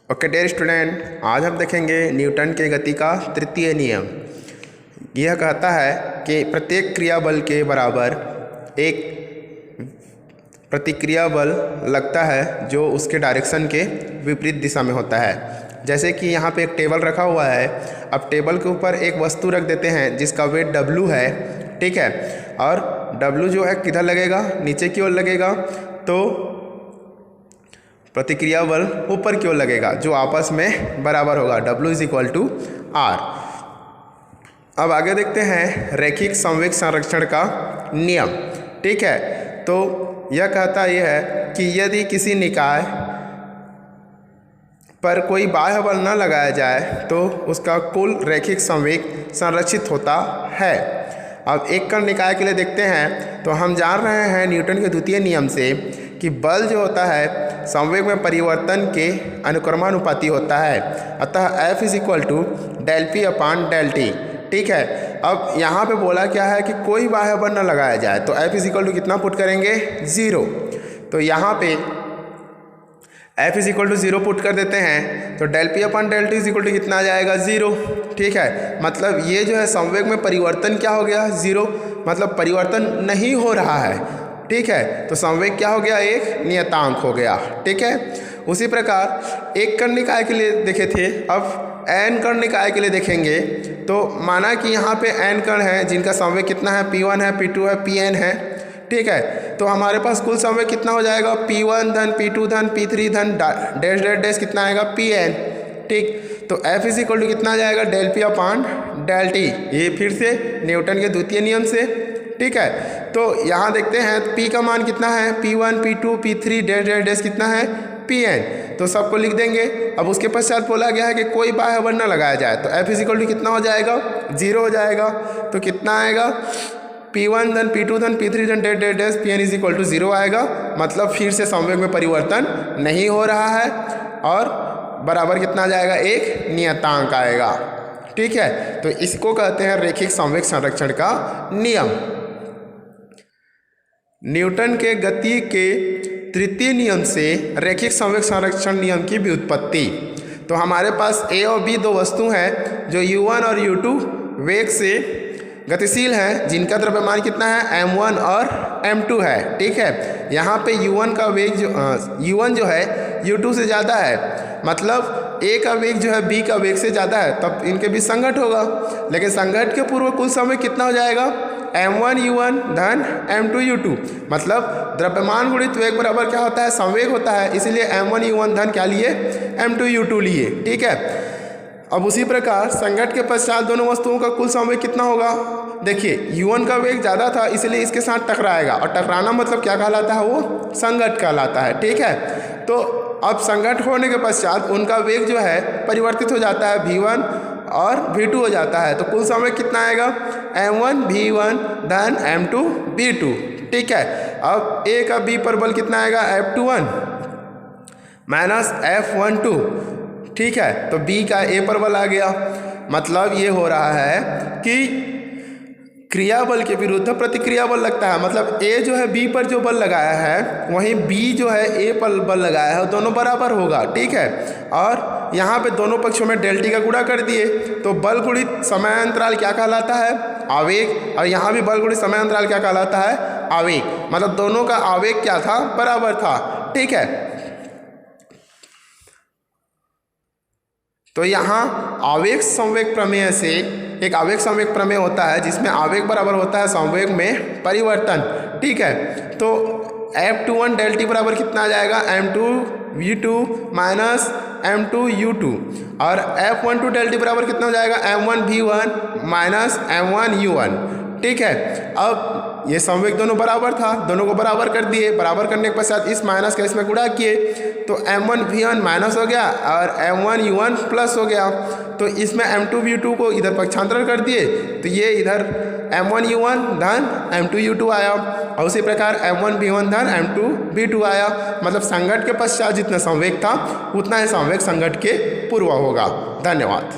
Okay dear student, आज हम देखेंगे न्यूटन के गति का तृतीय नियम। यह कहता है कि प्रत्येक क्रिया बल के बराबर एक प्रतिक्रिया बल लगता है जो उसके डायरेक्शन के विपरीत दिशा में होता है। जैसे कि यहाँ पे एक टेबल रखा हुआ है। अब टेबल के ऊपर एक वस्तु रख देते हैं जिसका वेट W है, ठीक है। और W जो है किधर लगेगा? नीचे की ओर लगेगा, तो प्रतिक्रिया बल ऊपर की ओर लगेगा जो आपस में बराबर होगा, W=R। अब आगे देखते हैं रैखिक संवेग संरक्षण का नियम, ठीक है। तो यह कहता यह है कि यदि किसी निकाय पर कोई बाह्य बल न लगाया जाए तो उसका कुल रैखिक संवेग संरक्षित होता है। अब एक कण निकाय के लिए देखते हैं, तो हम जान रहे हैं न्यूटन के द्वितीय नियम से कि बल जो होता है संवेग में परिवर्तन के अनुक्रमानुपाती होता है। अतः F=del P/del T, ठीक है। अब यहाँ पे बोला क्या है कि कोई बाह्य बल न लगाया जाए, तो F= कितना पुट करेंगे? 0। तो यहाँ पे F=0 पुट कर देते हैं, तो del P/del T कितना आ जाएगा? 0, ठीक है। मतलब ये जो है संवेग में परिवर्तन क्या हो गया? 0, मतलब परिवर्तन नहीं हो रहा है, ठीक है। तो संवेग क्या हो गया? एक नियतांक हो गया, ठीक है। उसी प्रकार एक कण निकाय के लिए देखे थे, अब n कण निकाय के लिए देखेंगे। तो माना कि यहाँ पे n कण है जिनका संवेग कितना है? P1 है, P2 है, Pn है, ठीक है। तो हमारे पास कुल संवेग कितना हो जाएगा? P1 धन P2 धन P3 धन डैश डैश डैश कितना आएगा? Pn, ठीक। तो F= कितना आ जाएगा? del P/del T। ये फिर से न्यूटन के द्वितीय नियम से, ठीक है। तो यहाँ देखते हैं P का मान कितना है? P1 P2 P3 dash dash dash कितना है? Pn। तो सबको लिख देंगे। अब उसके पश्चात बोला गया है कि कोई बाह्य बल न लगाया जाए, तो F= कितना हो जाएगा? 0 हो जाएगा। तो कितना आएगा? P1 धन P2 धन P3 धन डैश डैश डैश Pn 0 आएगा। मतलब फिर से संवेग में परिवर्तन नहीं हो रहा है और बराबर कितना आ जाएगा? एक नियतांक आएगा, ठीक है। तो इसको कहते हैं रैखिक संवेग संरक्षण का नियम। न्यूटन के गति के तृतीय नियम से रैखिक संवेग संरक्षण नियम की व्युत्पत्ति। तो हमारे पास A और B दो वस्तु हैं जो U1 और U2 वेग से गतिशील हैं, जिनका द्रव्यमान कितना है? m1 और m2 है, ठीक है। यहाँ पे U1 का वेग U1 जो है U2 से ज़्यादा है, मतलब A का वेग जो है B का वेग से ज़्यादा है, तब इनके बीच संघट होगा। लेकिन संघट के पूर्व कुल समय कितना हो जाएगा? m1 U1 धन m2 U2, मतलब द्रव्यमान गुणित वेग बराबर क्या होता है? संवेग होता है। इसीलिए m1 U1 धन क्या लिए? m2 U2 लिए, ठीक है। अब उसी प्रकार संघट के पश्चात दोनों वस्तुओं का कुल संवेग कितना होगा? देखिए U1 का वेग ज़्यादा था, इसलिए इसके साथ टकराएगा, और टकराना मतलब क्या कहलाता है? वो संघट कहलाता है, ठीक है। तो अब संघट होने के पश्चात उनका वेग जो है परिवर्तित हो जाता है, V1 और V2 हो जाता है। तो कुल संवेग कितना आएगा? m1 V1 धन m2 V2, ठीक है। अब A का B पर बल कितना आएगा? F21 माइनस F12, ठीक है। तो B का A पर बल आ गया। मतलब ये हो रहा है कि क्रिया बल के विरुद्ध प्रतिक्रिया बल लगता है। मतलब A जो है B पर जो बल लगाया है, वहीं B जो है A पर बल लगाया है, दोनों बराबर होगा, ठीक है। और यहाँ पे दोनों पक्षों में del T का गुणा कर दिए, तो बल गुणित समय अंतराल क्या कहलाता है? आवेग। और यहाँ भी बल गुणित समय अंतराल क्या कहलाता है? आवेग। मतलब दोनों का आवेग क्या था? बराबर था, ठीक है। तो यहाँ आवेग संवेग प्रमेय से एक आवेग संवेग प्रमेय होता है जिसमें आवेग बराबर होता है संवेग में परिवर्तन, ठीक है। तो F21 del T बराबर कितना आ जाएगा? m2 V2 minus m2 U2, और F12 del T बराबर कितना हो जाएगा? m1 V1 minus m1 U1, ठीक है। अब ये संवेग दोनों बराबर था, दोनों को बराबर कर दिए। बराबर करने के पश्चात इस माइनस का इसमें गुणा किए, तो m1 V1 माइनस हो गया और m1 U1 प्लस हो गया। तो इसमें m2 V2 को इधर पक्षांतरण कर दिए, तो ये इधर m1 U1 धन m2 U2 आया, और उसी प्रकार m1 V1 धन m2 V2 आया। मतलब संघट के पश्चात जितना संवेग था उतना ही संवेग संघट के पूर्व होगा। धन्यवाद।